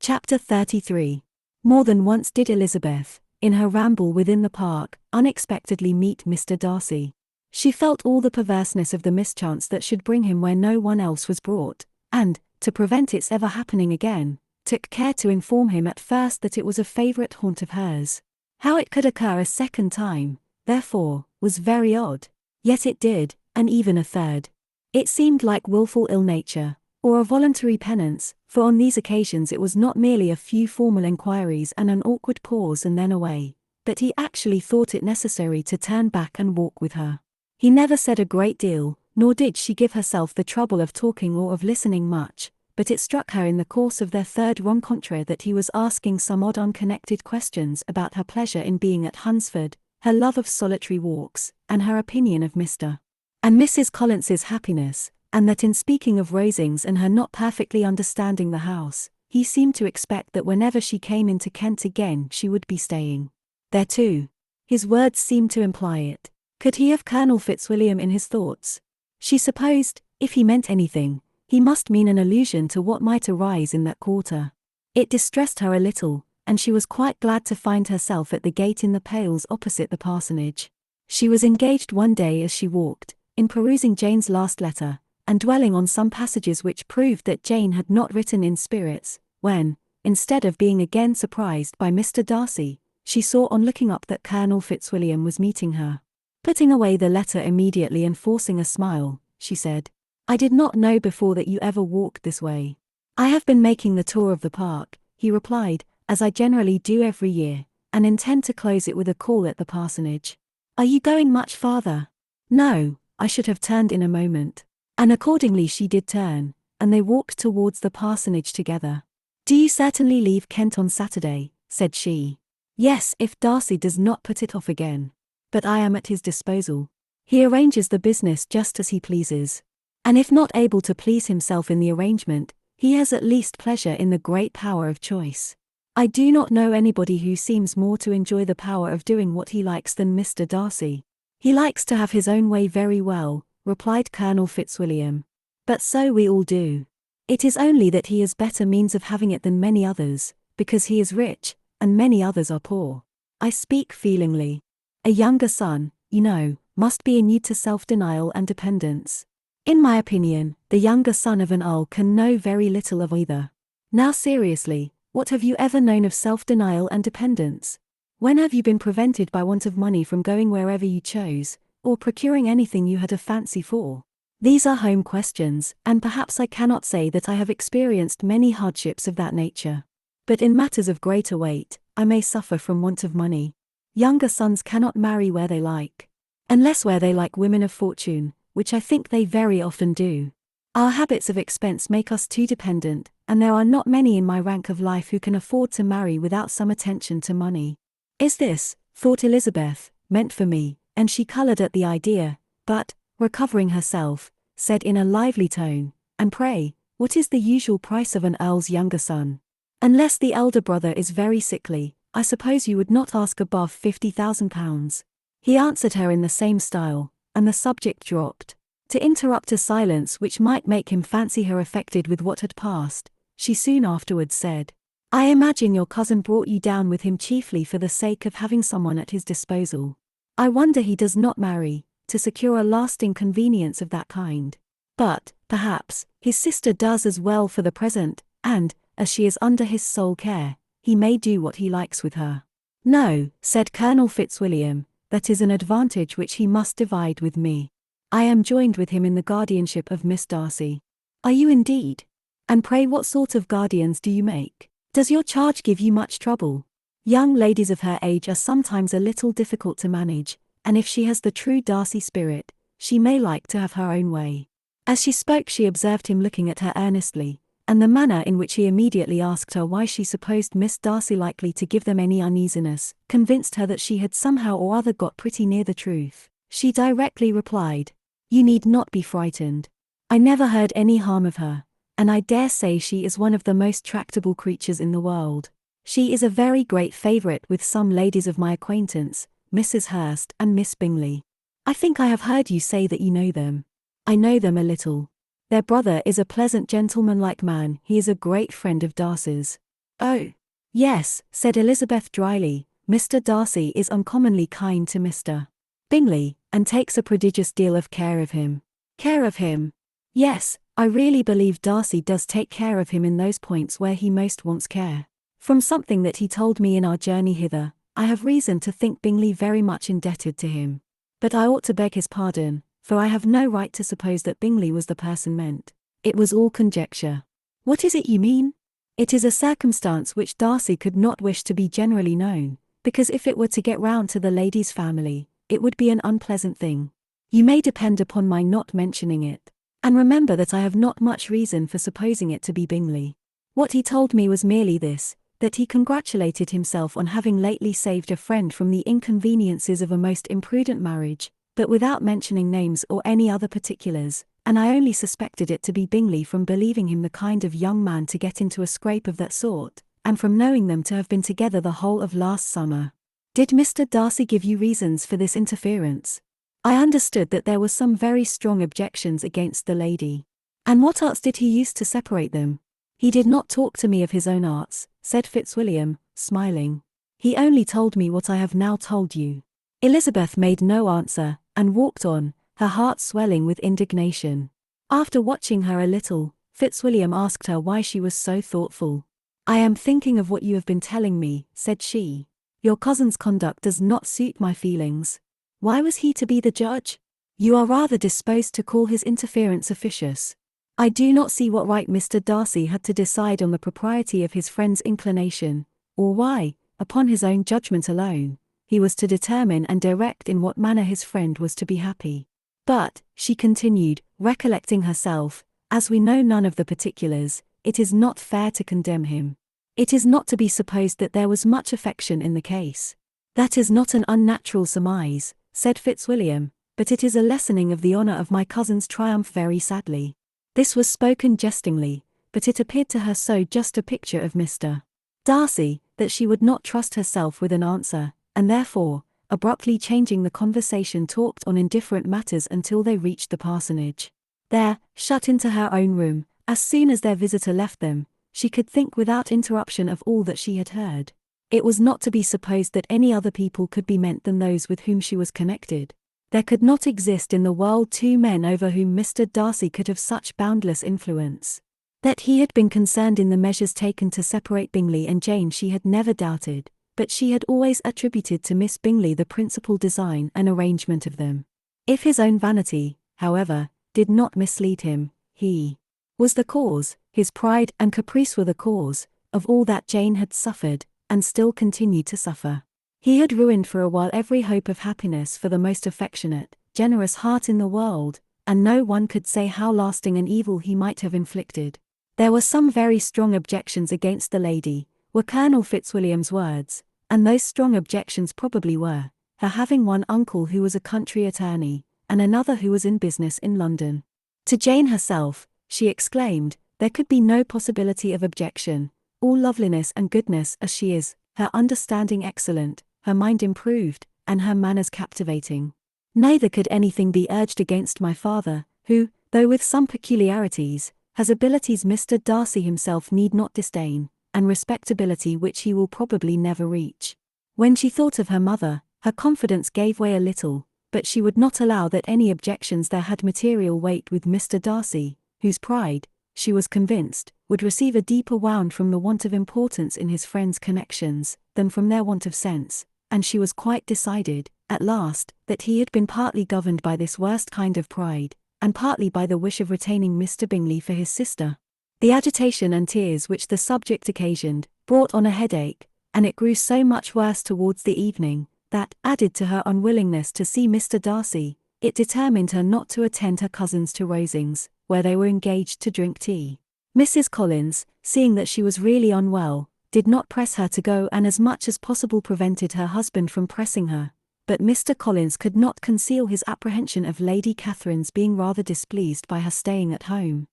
Chapter 33. More than once did Elizabeth, in her ramble within the park, unexpectedly meet Mr. Darcy. She felt all the perverseness of the mischance that should bring him where no one else was brought, and, to prevent its ever happening again, took care to inform him at first that it was a favourite haunt of hers. How it could occur a second time, therefore, was very odd. Yet it did, and even a third. It seemed like wilful ill-nature, or a voluntary penance, for on these occasions it was not merely a few formal enquiries and an awkward pause and then away, but he actually thought it necessary to turn back and walk with her. He never said a great deal, nor did she give herself the trouble of talking or of listening much, but it struck her in the course of their third rencontre that he was asking some odd unconnected questions about her pleasure in being at Hunsford, her love of solitary walks, and her opinion of Mr. and Mrs. Collins's happiness, and that in speaking of Rosings and her not perfectly understanding the house, he seemed to expect that whenever she came into Kent again she would be staying there too. His words seemed to imply it. Could he have Colonel Fitzwilliam in his thoughts? She supposed, if he meant anything, he must mean an allusion to what might arise in that quarter. It distressed her a little, and she was quite glad to find herself at the gate in the Pales opposite the parsonage. She was engaged one day as she walked, in perusing Jane's last letter, and dwelling on some passages which proved that Jane had not written in spirits, when, instead of being again surprised by Mr. Darcy, she saw on looking up that Colonel Fitzwilliam was meeting her. Putting away the letter immediately and forcing a smile, she said, "I did not know before that you ever walked this way." "I have been making the tour of the park," he replied, "as I generally do every year, and intend to close it with a call at the parsonage." "Are you going much farther?" "No, I should have turned in a moment." And accordingly she did turn, and they walked towards the parsonage together. "Do you certainly leave Kent on Saturday?" said she. "Yes, if Darcy does not put it off again. But I am at his disposal. He arranges the business just as he pleases. And if not able to please himself in the arrangement, he has at least pleasure in the great power of choice. I do not know anybody who seems more to enjoy the power of doing what he likes than Mr. Darcy." "He likes to have his own way very well," replied Colonel Fitzwilliam. "But so we all do. It is only that he has better means of having it than many others, because he is rich, and many others are poor. I speak feelingly. A younger son, you know, must be inured to self-denial and dependence. In my opinion, the younger son of an earl can know very little of either. Now seriously, what have you ever known of self-denial and dependence? When have you been prevented by want of money from going wherever you chose, or procuring anything you had a fancy for? These are home questions, and perhaps I cannot say that I have experienced many hardships of that nature. But in matters of greater weight, I may suffer from want of money. Younger sons cannot marry where they like. Unless where they like women of fortune, which I think they very often do. Our habits of expense make us too dependent, and there are not many in my rank of life who can afford to marry without some attention to money. Is this, thought Elizabeth, meant for me? And she coloured at the idea, but, recovering herself, said in a lively tone, "And pray, what is the usual price of an earl's younger son? Unless the elder brother is very sickly, I suppose you would not ask above £50,000. He answered her in the same style, and the subject dropped. To interrupt a silence which might make him fancy her affected with what had passed, she soon afterwards said, "I imagine your cousin brought you down with him chiefly for the sake of having someone at his disposal. I wonder he does not marry, to secure a lasting convenience of that kind. But, perhaps, his sister does as well for the present, and, as she is under his sole care, he may do what he likes with her." "No," said Colonel Fitzwilliam, "that is an advantage which he must divide with me. I am joined with him in the guardianship of Miss Darcy." "Are you indeed? And pray what sort of guardians do you make? Does your charge give you much trouble?" "Young ladies of her age are sometimes a little difficult to manage, and if she has the true Darcy spirit, she may like to have her own way." As she spoke she observed him looking at her earnestly, and the manner in which he immediately asked her why she supposed Miss Darcy likely to give them any uneasiness, convinced her that she had somehow or other got pretty near the truth. She directly replied, "You need not be frightened. I never heard any harm of her, and I dare say she is one of the most tractable creatures in the world. She is a very great favourite with some ladies of my acquaintance, Mrs. Hurst and Miss Bingley. I think I have heard you say that you know them." "I know them a little. Their brother is a pleasant gentlemanlike man. He is a great friend of Darcy's." "Oh, yes," said Elizabeth dryly, "Mr. Darcy is uncommonly kind to Mr. Bingley, and takes a prodigious deal of care of him." "Care of him?" "Yes, I really believe Darcy does take care of him in those points where he most wants care. From something that he told me in our journey hither, I have reason to think Bingley very much indebted to him. But I ought to beg his pardon, for I have no right to suppose that Bingley was the person meant. It was all conjecture." "What is it you mean?" "It is a circumstance which Darcy could not wish to be generally known, because if it were to get round to the lady's family, it would be an unpleasant thing. You may depend upon my not mentioning it. And remember that I have not much reason for supposing it to be Bingley. What he told me was merely this, that he congratulated himself on having lately saved a friend from the inconveniences of a most imprudent marriage, but without mentioning names or any other particulars, and I only suspected it to be Bingley from believing him the kind of young man to get into a scrape of that sort, and from knowing them to have been together the whole of last summer." "Did Mr. Darcy give you reasons for this interference?" "I understood that there were some very strong objections against the lady." "And what arts did he use to separate them?" "He did not talk to me of his own arts," said Fitzwilliam, smiling. "He only told me what I have now told you." Elizabeth made no answer, and walked on, her heart swelling with indignation. After watching her a little, Fitzwilliam asked her why she was so thoughtful. "I am thinking of what you have been telling me," said she. "Your cousin's conduct does not suit my feelings." "Why was he to be the judge?" "You are rather disposed to call his interference officious. I do not see what right Mr. Darcy had to decide on the propriety of his friend's inclination, or why, upon his own judgment alone, he was to determine and direct in what manner his friend was to be happy. But," she continued, recollecting herself, "as we know none of the particulars, it is not fair to condemn him. It is not to be supposed that there was much affection in the case." "That is not an unnatural surmise," said Fitzwilliam, "but it is a lessening of the honour of my cousin's triumph very sadly." This was spoken jestingly, but it appeared to her so just a picture of Mr. Darcy, that she would not trust herself with an answer, and therefore, abruptly changing the conversation, talked on indifferent matters until they reached the parsonage. There, shut into her own room, as soon as their visitor left them, she could think without interruption of all that she had heard. It was not to be supposed that any other people could be meant than those with whom she was connected. There could not exist in the world two men over whom Mr. Darcy could have such boundless influence. That he had been concerned in the measures taken to separate Bingley and Jane she had never doubted, but she had always attributed to Miss Bingley the principal design and arrangement of them. If his own vanity, however, did not mislead him, he was the cause, his pride and caprice were the cause, of all that Jane had suffered, and still continued to suffer. He had ruined for a while every hope of happiness for the most affectionate, generous heart in the world, and no one could say how lasting an evil he might have inflicted. There were some very strong objections against the lady, were Colonel Fitzwilliam's words, and those strong objections probably were, her having one uncle who was a country attorney, and another who was in business in London. To Jane herself, she exclaimed, there could be no possibility of objection, all loveliness and goodness as she is, her understanding excellent, her mind improved, and her manners captivating. Neither could anything be urged against my father, who, though with some peculiarities, has abilities Mr. Darcy himself need not disdain, and respectability which he will probably never reach. When she thought of her mother, her confidence gave way a little, but she would not allow that any objections there had material weight with Mr. Darcy, whose pride, she was convinced, would receive a deeper wound from the want of importance in his friends' connections, than from their want of sense, and she was quite decided, at last, that he had been partly governed by this worst kind of pride, and partly by the wish of retaining Mr. Bingley for his sister. The agitation and tears which the subject occasioned, brought on a headache, and it grew so much worse towards the evening, that, added to her unwillingness to see Mr. Darcy, it determined her not to attend her cousins to Rosings, where they were engaged to drink tea. Mrs. Collins, seeing that she was really unwell, did not press her to go and as much as possible prevented her husband from pressing her, but Mr. Collins could not conceal his apprehension of Lady Catherine's being rather displeased by her staying at home.